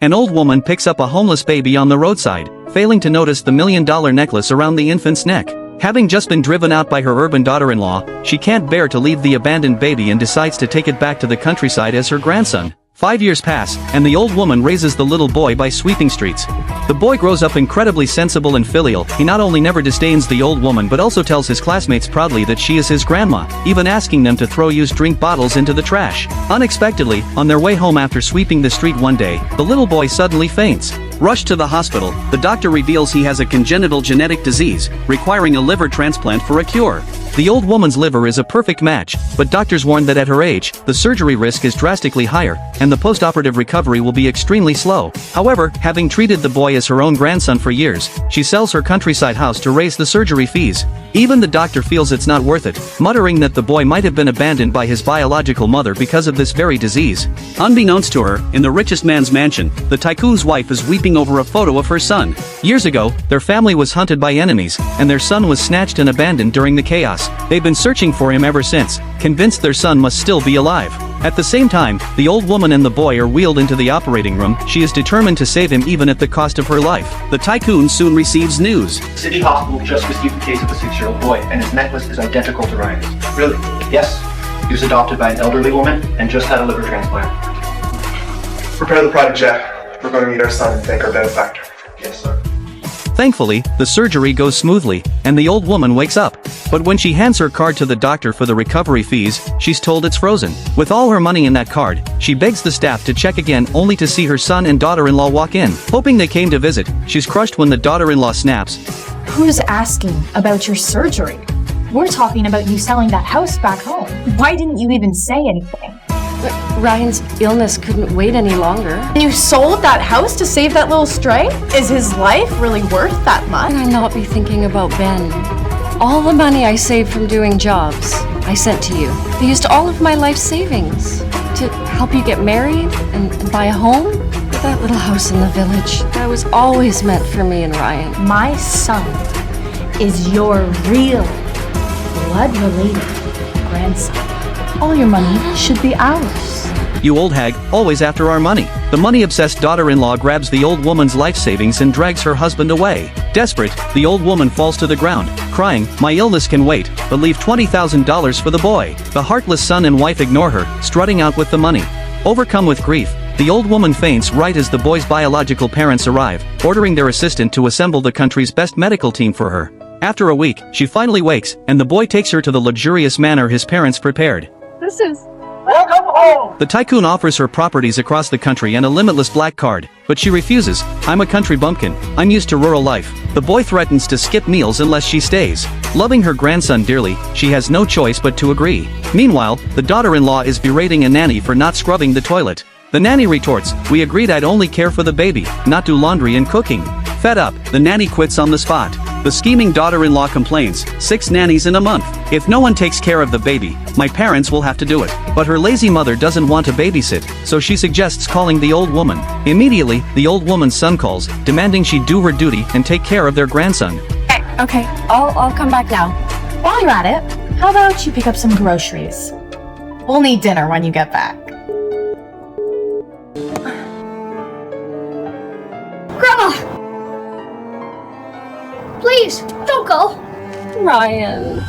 An old woman picks up a homeless baby on the roadside, failing to notice the $1 million necklace around the infant's neck. Having just been driven out by her urban daughter-in-law, she can't bear to leave the abandoned baby and decides to take it back to the countryside as her grandson. 5 years pass, and the old woman raises the little boy by sweeping streets. The boy grows up incredibly sensible and filial. He not only never disdains the old woman but also tells his classmates proudly that she is his grandma, even asking them to throw used drink bottles into the trash. Unexpectedly, on their way home after sweeping the street one day, the little boy suddenly faints. Rushed to the hospital, the doctor reveals he has a congenital genetic disease, requiring a liver transplant for a cure. The old woman's liver is a perfect match, but doctors warn that at her age, the surgery risk is drastically higher, and the post-operative recovery will be extremely slow. However, having treated the boy as her own grandson for years, she sells her countryside house to raise the surgery fees. Even the doctor feels it's not worth it, muttering that the boy might have been abandoned by his biological mother because of this very disease. Unbeknownst to her, in the richest man's mansion, the tycoon's wife is weeping over a photo of her son. Years ago, their family was hunted by enemies, and their son was snatched and abandoned during the chaos. They've been searching for him ever since, convinced their son must still be alive. At the same time, the old woman and the boy are wheeled into the operating room. She is determined to save him even at the cost of her life. The tycoon soon receives news. City Hospital just received a case of a 6-year-old boy, and his necklace is identical to Ryan's. Really? Yes. He was adopted by an elderly woman and just had a liver transplant. Prepare the private jet. We're going to meet our son and thank our benefactor. Yes, sir. Thankfully, the surgery goes smoothly, and the old woman wakes up. But when she hands her card to the doctor for the recovery fees, she's told it's frozen. With all her money in that card, she begs the staff to check again only to see her son and daughter-in-law walk in. Hoping they came to visit, she's crushed when the daughter-in-law snaps. Who's asking about your surgery? We're talking about you selling that house back home. Why didn't you even say anything? But Ryan's illness couldn't wait any longer. And you sold that house to save that little stray? Is his life really worth that much? Can I not be thinking about Ben? All the money I saved from doing jobs, I sent to you. I used all of my life savings to help you get married and buy a home. But that little house in the village, that was always meant for me and Ryan. My son is your real blood-related grandson. All your money should be ours. You old hag, always after our money. The money-obsessed daughter-in-law grabs the old woman's life savings and drags her husband away. Desperate, the old woman falls to the ground, crying, "My illness can wait, but leave $20,000 for the boy." The heartless son and wife ignore her, strutting out with the money. Overcome with grief, the old woman faints right as the boy's biological parents arrive, ordering their assistant to assemble the country's best medical team for her. After a week, she finally wakes, and the boy takes her to the luxurious manor his parents prepared. This is... Welcome home! The tycoon offers her properties across the country and a limitless black card, but she refuses. "I'm a country bumpkin. I'm used to rural life." The boy threatens to skip meals unless she stays. Loving her grandson dearly, she has no choice but to agree. Meanwhile, the daughter-in-law is berating a nanny for not scrubbing the toilet. The nanny retorts, "We agreed I'd only care for the baby, not do laundry and cooking." Fed up, the nanny quits on the spot. The scheming daughter-in-law complains, 6 nannies in a month. "If no one takes care of the baby, my parents will have to do it." But her lazy mother doesn't want to babysit, so she suggests calling the old woman. Immediately, the old woman's son calls, demanding she do her duty and take care of their grandson. Okay, I'll come back now. While you're at it, how about you pick up some groceries? We'll need dinner when you get back. Grandma! Please, don't go. Ryan.